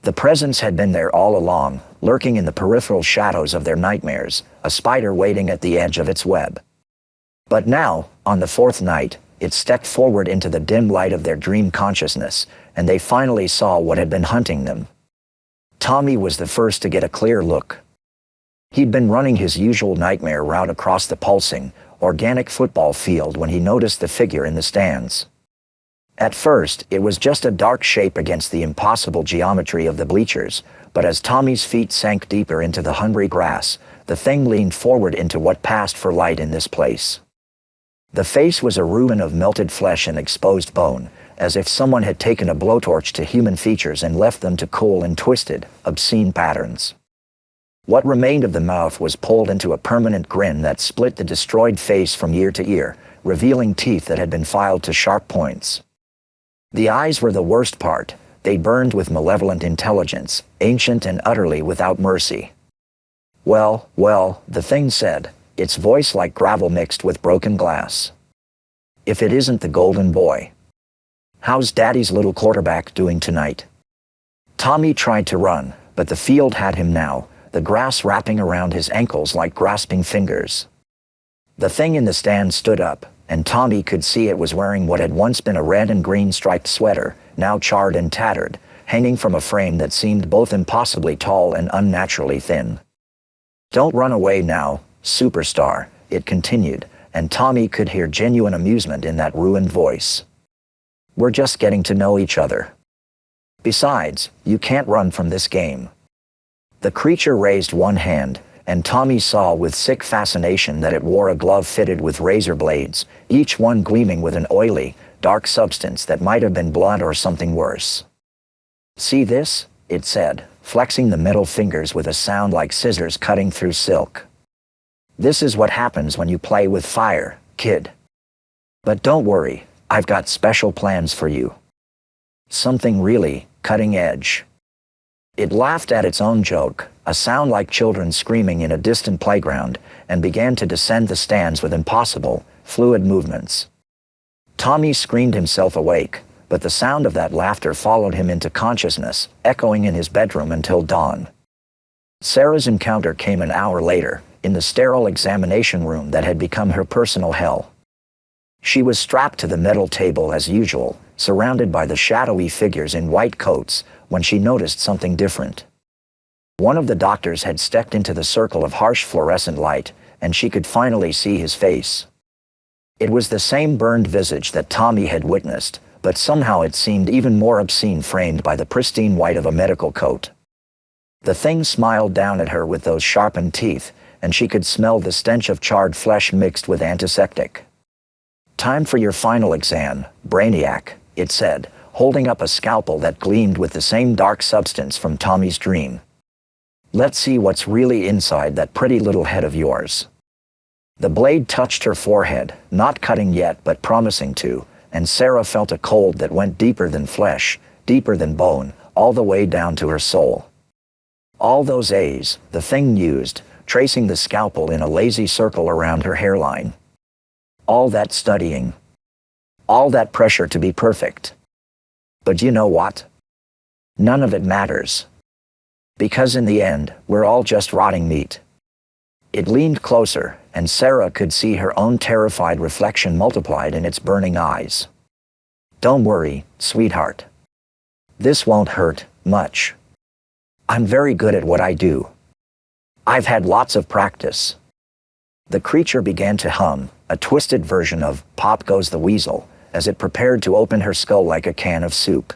The presence had been there all along, lurking in the peripheral shadows of their nightmares, a spider waiting at the edge of its web. But now, on the fourth night, it stepped forward into the dim light of their dream consciousness, and they finally saw what had been hunting them. Tommy was the first to get a clear look. He'd been running his usual nightmare route across the pulsing, organic football field when he noticed the figure in the stands. At first, it was just a dark shape against the impossible geometry of the bleachers, but as Tommy's feet sank deeper into the hungry grass, the thing leaned forward into what passed for light in this place. The face was a ruin of melted flesh and exposed bone, as if someone had taken a blowtorch to human features and left them to cool in twisted, obscene patterns. What remained of the mouth was pulled into a permanent grin that split the destroyed face from ear to ear, revealing teeth that had been filed to sharp points. The eyes were the worst part. They burned with malevolent intelligence, ancient and utterly without mercy. Well, the thing said, its voice like gravel mixed with broken glass. If it isn't the golden boy. How's Daddy's little quarterback doing tonight? Tommy tried to run, but the field had him now, the grass wrapping around his ankles like grasping fingers. The thing in the stand stood up, and Tommy could see it was wearing what had once been a red and green striped sweater, now charred and tattered, hanging from a frame that seemed both impossibly tall and unnaturally thin. "Don't run away now, superstar," it continued, and Tommy could hear genuine amusement in that ruined voice. "We're just getting to know each other. Besides, you can't run from this game." The creature raised one hand, and Tommy saw with sick fascination that it wore a glove fitted with razor blades, each one gleaming with an oily, dark substance that might have been blood or something worse. "See this?" it said, flexing the metal fingers with a sound like scissors cutting through silk. "This is what happens when you play with fire, kid. But don't worry, I've got special plans for you. Something really cutting edge." It laughed at its own joke, a sound like children screaming in a distant playground, and began to descend the stands with impossible, fluid movements. Tommy screamed himself awake, but the sound of that laughter followed him into consciousness, echoing in his bedroom until dawn. Sarah's encounter came an hour later, in the sterile examination room that had become her personal hell. She was strapped to the metal table as usual, surrounded by the shadowy figures in white coats, when she noticed something different. One of the doctors had stepped into the circle of harsh fluorescent light, and she could finally see his face. It was the same burned visage that Tommy had witnessed, but somehow it seemed even more obscene framed by the pristine white of a medical coat. The thing smiled down at her with those sharpened teeth, and she could smell the stench of charred flesh mixed with antiseptic. "Time for your final exam, Brainiac," it said, holding up a scalpel that gleamed with the same dark substance from Tommy's dream. "Let's see what's really inside that pretty little head of yours." The blade touched her forehead, not cutting yet but promising to, and Sarah felt a cold that went deeper than flesh, deeper than bone, all the way down to her soul. All those A's, the thing used, tracing the scalpel in a lazy circle around her hairline. All that studying. All that pressure to be perfect. But you know what? None of it matters. Because in the end, we're all just rotting meat. It leaned closer, and Sarah could see her own terrified reflection multiplied in its burning eyes. "Don't worry, sweetheart. This won't hurt much. I'm very good at what I do. I've had lots of practice." The creature began to hum, a twisted version of "Pop Goes the Weasel," as it prepared to open her skull like a can of soup.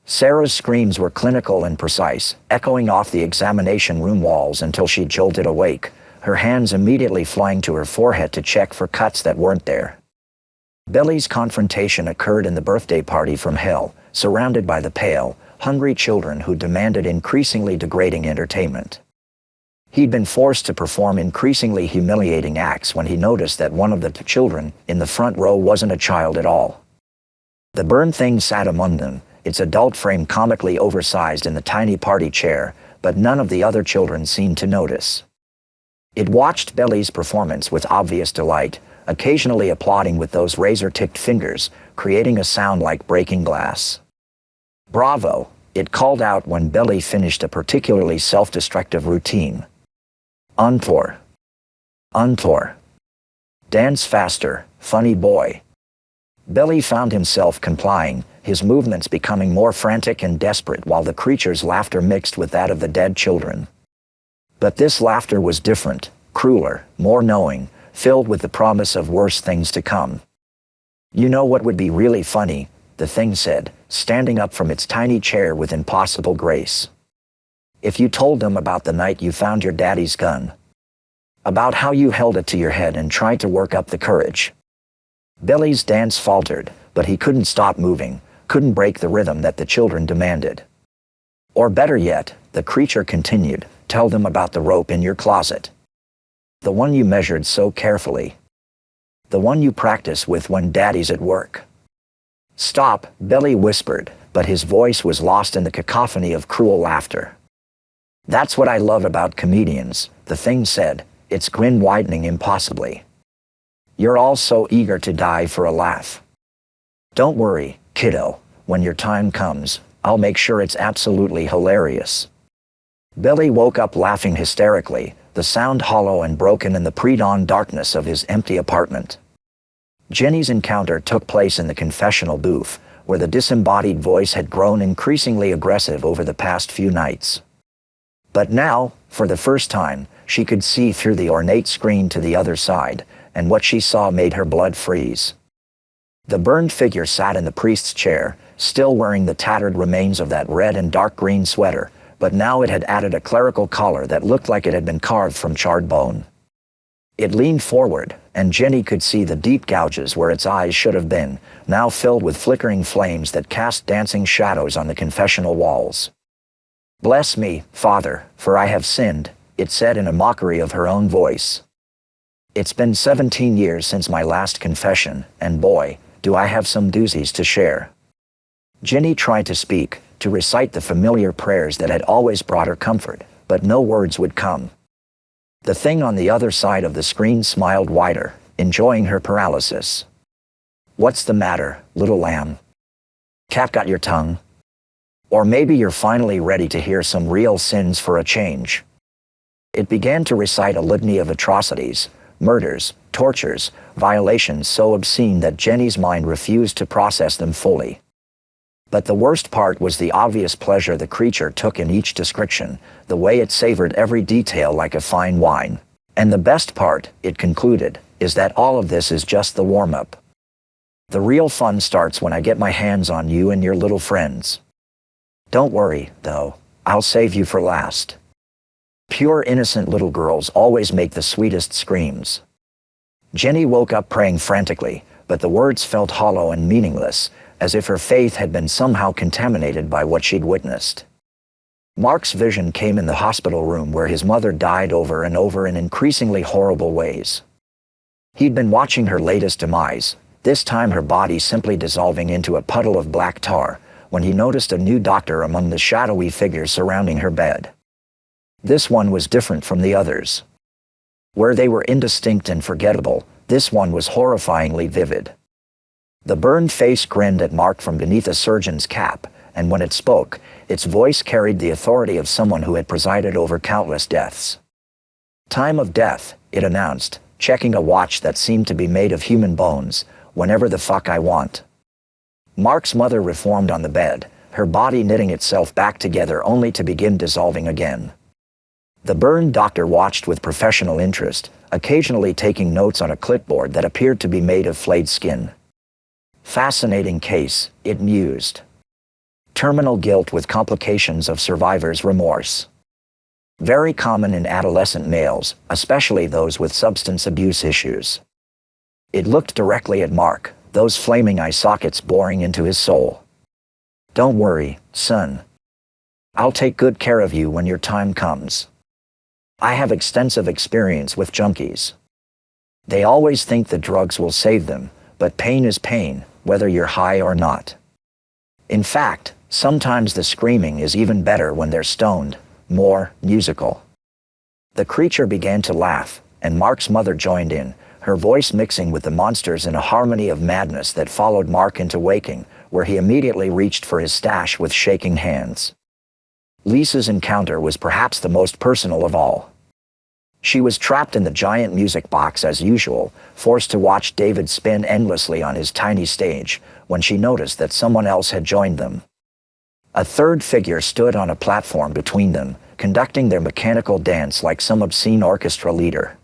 Sarah's screams were clinical and precise, echoing off the examination room walls until she jolted awake, her hands immediately flying to her forehead to check for cuts that weren't there. Billy's confrontation occurred in the birthday party from hell, surrounded by the pale, hungry children who demanded increasingly degrading entertainment. He'd been forced to perform increasingly humiliating acts when he noticed that one of the children in the front row wasn't a child at all. The burned thing sat among them, its adult frame comically oversized in the tiny party chair, but none of the other children seemed to notice. It watched Billy's performance with obvious delight, occasionally applauding with those razor-tipped fingers, creating a sound like breaking glass. "Bravo, It called out when Billy finished a particularly self-destructive routine. Untor. Untor. Dance faster, funny boy. Billy found himself complying, his movements becoming more frantic and desperate while the creature's laughter mixed with that of the dead children. But this laughter was different, crueler, more knowing, filled with the promise of worse things to come. You know what would be really funny, the thing said, standing up from its tiny chair with impossible grace. If you told them about the night you found your daddy's gun. About how you held it to your head and tried to work up the courage. Billy's dance faltered, but he couldn't stop moving, couldn't break the rhythm that the children demanded. Or better yet, the creature continued, tell them about the rope in your closet. The one you measured so carefully. The one you practice with when daddy's at work. Stop, Billy whispered, but his voice was lost in the cacophony of cruel laughter. That's what I love about comedians, the thing said, its grin widening impossibly. You're all so eager to die for a laugh. Don't worry, kiddo, when your time comes, I'll make sure it's absolutely hilarious. Billy woke up laughing hysterically, the sound hollow and broken in the pre-dawn darkness of his empty apartment. Jenny's encounter took place in the confessional booth, where the disembodied voice had grown increasingly aggressive over the past few nights. But now, for the first time, she could see through the ornate screen to the other side, and what she saw made her blood freeze. The burned figure sat in the priest's chair, still wearing the tattered remains of that red and dark green sweater, but now it had added a clerical collar that looked like it had been carved from charred bone. It leaned forward, and Jenny could see the deep gouges where its eyes should have been, now filled with flickering flames that cast dancing shadows on the confessional walls. Bless me, Father, for I have sinned, it said in a mockery of her own voice. It's been 17 years since my last confession, and boy, do I have some doozies to share. Jenny tried to speak, to recite the familiar prayers that had always brought her comfort, but no words would come. The thing on the other side of the screen smiled wider, enjoying her paralysis. What's the matter, little lamb? Cat got your tongue? Or maybe you're finally ready to hear some real sins for a change. It began to recite a litany of atrocities, murders, tortures, violations so obscene that Jenny's mind refused to process them fully. But the worst part was the obvious pleasure the creature took in each description, the way it savored every detail like a fine wine. And the best part, it concluded, is that all of this is just the warm-up. The real fun starts when I get my hands on you and your little friends. Don't worry, though, I'll save you for last. Pure innocent little girls always make the sweetest screams. Jenny woke up praying frantically, but the words felt hollow and meaningless, as if her faith had been somehow contaminated by what she'd witnessed. Mark's vision came in the hospital room where his mother died over and over in increasingly horrible ways. He'd been watching her latest demise, this time her body simply dissolving into a puddle of black tar, when he noticed a new doctor among the shadowy figures surrounding her bed. This one was different from the others. Where they were indistinct and forgettable, this one was horrifyingly vivid. The burned face grinned at Mark from beneath a surgeon's cap, and when it spoke, its voice carried the authority of someone who had presided over countless deaths. Time of death, it announced, checking a watch that seemed to be made of human bones, whenever the fuck I want. Mark's mother reformed on the bed, her body knitting itself back together only to begin dissolving again. The burned doctor watched with professional interest, occasionally taking notes on a clipboard that appeared to be made of flayed skin. Fascinating case, it mused. Terminal guilt with complications of survivor's remorse. Very common in adolescent males, especially those with substance abuse issues. It looked directly at Mark, those flaming eye sockets boring into his soul. Don't worry, son. I'll take good care of you when your time comes. I have extensive experience with junkies. They always think the drugs will save them, but pain is pain, whether you're high or not. In fact, sometimes the screaming is even better when they're stoned, more musical. The creature began to laugh, and Mark's mother joined in, her voice mixing with the monsters in a harmony of madness that followed Mark into waking, where he immediately reached for his stash with shaking hands. Lisa's encounter was perhaps the most personal of all. She was trapped in the giant music box as usual, forced to watch David spin endlessly on his tiny stage, when she noticed that someone else had joined them. A third figure stood on a platform between them, conducting their mechanical dance like some obscene orchestra leader.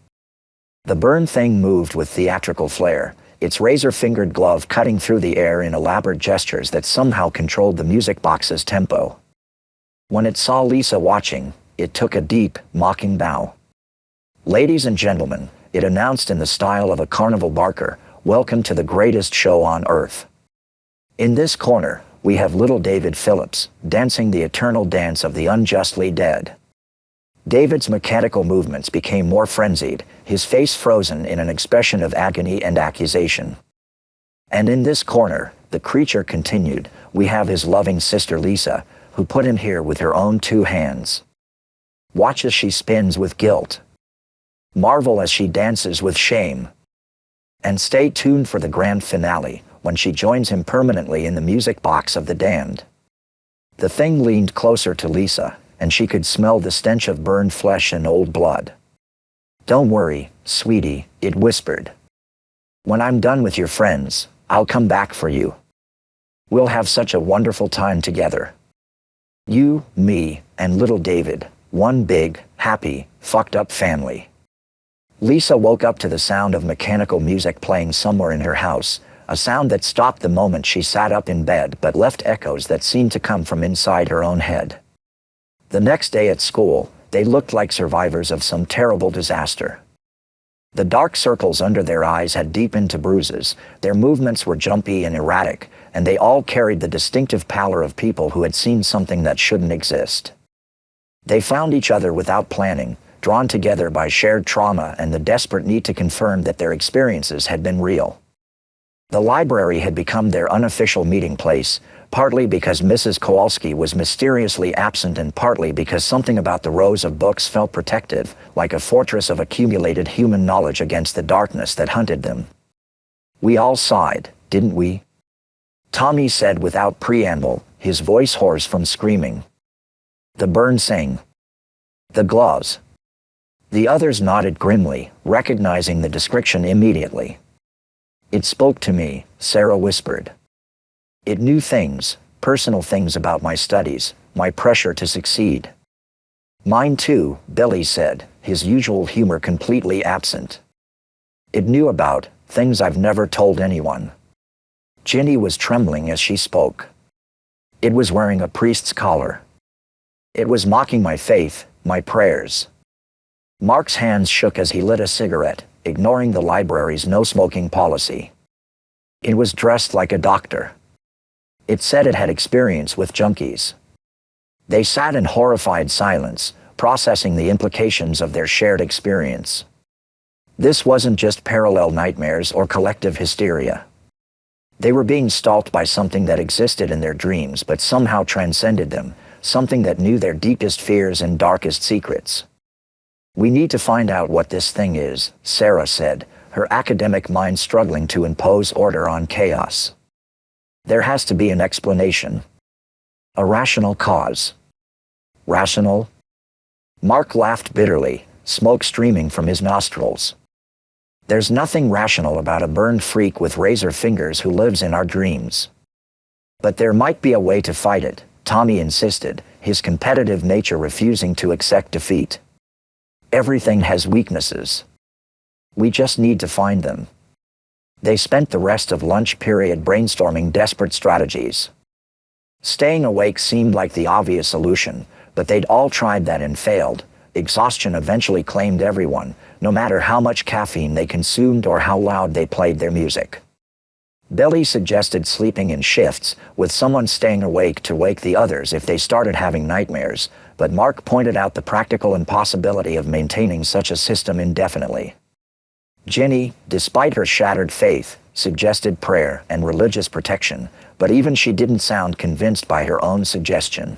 The burn thing moved with theatrical flair, its razor-fingered glove cutting through the air in elaborate gestures that somehow controlled the music box's tempo. When it saw Lisa watching, it took a deep, mocking bow. "Ladies and gentlemen," it announced in the style of a carnival barker, "welcome to the greatest show on earth. In this corner, we have little David Phillips, dancing the eternal dance of the unjustly dead." David's mechanical movements became more frenzied, his face frozen in an expression of agony and accusation. "And in this corner," the creature continued, "we have his loving sister Lisa, who put him here with her own 2 hands. Watch as she spins with guilt. Marvel as she dances with shame. And stay tuned for the grand finale, when she joins him permanently in the music box of the damned." The thing leaned closer to Lisa, and she could smell the stench of burned flesh and old blood. "Don't worry, sweetie," it whispered. "When I'm done with your friends, I'll come back for you. We'll have such a wonderful time together. You, me, and little David, one big, happy, fucked up family." Lisa woke up to the sound of mechanical music playing somewhere in her house, a sound that stopped the moment she sat up in bed but left echoes that seemed to come from inside her own head. The next day at school, they looked like survivors of some terrible disaster. The dark circles under their eyes had deepened to bruises, their movements were jumpy and erratic, and they all carried the distinctive pallor of people who had seen something that shouldn't exist. They found each other without planning, drawn together by shared trauma and the desperate need to confirm that their experiences had been real. The library had become their unofficial meeting place, partly because Mrs. Kowalski was mysteriously absent and partly because something about the rows of books felt protective, like a fortress of accumulated human knowledge against the darkness that hunted them. "We all sighed, didn't we?" Tommy said without preamble, his voice hoarse from screaming. The burn sang. "The gloves." The others nodded grimly, recognizing the description immediately. "It spoke to me," Sarah whispered. "It knew things, personal things about my studies, my pressure to succeed." "Mine too," Billy said, his usual humor completely absent. "It knew about things I've never told anyone." Ginny was trembling as she spoke. "It was wearing a priest's collar. It was mocking my faith, my prayers." Mark's hands shook as he lit a cigarette, ignoring the library's no-smoking policy. "It was dressed like a doctor. It said it had experience with junkies." They sat in horrified silence, processing the implications of their shared experience. This wasn't just parallel nightmares or collective hysteria. They were being stalked by something that existed in their dreams but somehow transcended them, something that knew their deepest fears and darkest secrets. "We need to find out what this thing is," Sarah said, her academic mind struggling to impose order on chaos. "There has to be an explanation. A rational cause." "Rational?" Mark laughed bitterly, smoke streaming from his nostrils. "There's nothing rational about a burned freak with razor fingers who lives in our dreams. But there might be a way to fight it," Tommy insisted, his competitive nature refusing to accept defeat. "Everything has weaknesses. We just need to find them." They spent the rest of lunch period brainstorming desperate strategies. Staying awake seemed like the obvious solution, but they'd all tried that and failed. Exhaustion eventually claimed everyone, no matter how much caffeine they consumed or how loud they played their music. Billy suggested sleeping in shifts, with someone staying awake to wake the others if they started having nightmares, but Mark pointed out the practical impossibility of maintaining such a system indefinitely. Ginny, despite her shattered faith, suggested prayer and religious protection, but even she didn't sound convinced by her own suggestion.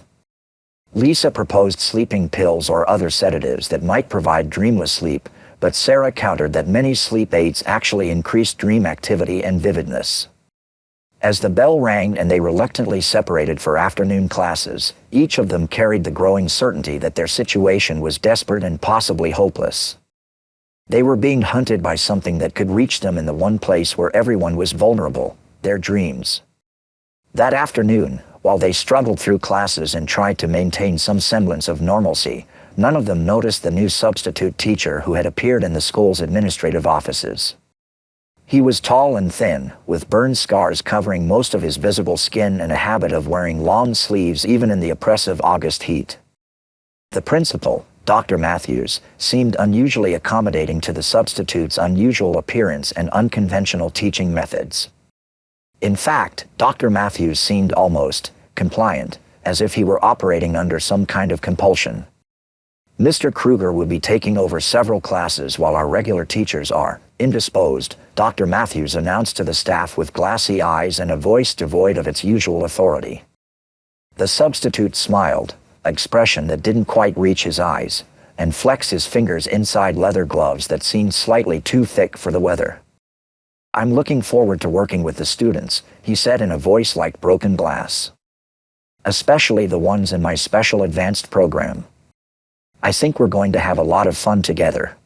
Lisa proposed sleeping pills or other sedatives that might provide dreamless sleep, but Sarah countered that many sleep aids actually increased dream activity and vividness. As the bell rang and they reluctantly separated for afternoon classes, each of them carried the growing certainty that their situation was desperate and possibly hopeless. They were being hunted by something that could reach them in the one place where everyone was vulnerable, their dreams. That afternoon, while they struggled through classes and tried to maintain some semblance of normalcy, none of them noticed the new substitute teacher who had appeared in the school's administrative offices. He was tall and thin, with burn scars covering most of his visible skin and a habit of wearing long sleeves even in the oppressive August heat. The principal, Dr. Matthews, seemed unusually accommodating to the substitute's unusual appearance and unconventional teaching methods. In fact, Dr. Matthews seemed almost compliant, as if he were operating under some kind of compulsion. Mr. Kruger would be taking over several classes while our regular teachers are indisposed, Dr. Matthews announced to the staff with glassy eyes and a voice devoid of its usual authority. The substitute smiled, an expression that didn't quite reach his eyes, and flexed his fingers inside leather gloves that seemed slightly too thick for the weather. "I'm looking forward to working with the students," he said in a voice like broken glass. "Especially the ones in my special advanced program. I think we're going to have a lot of fun together."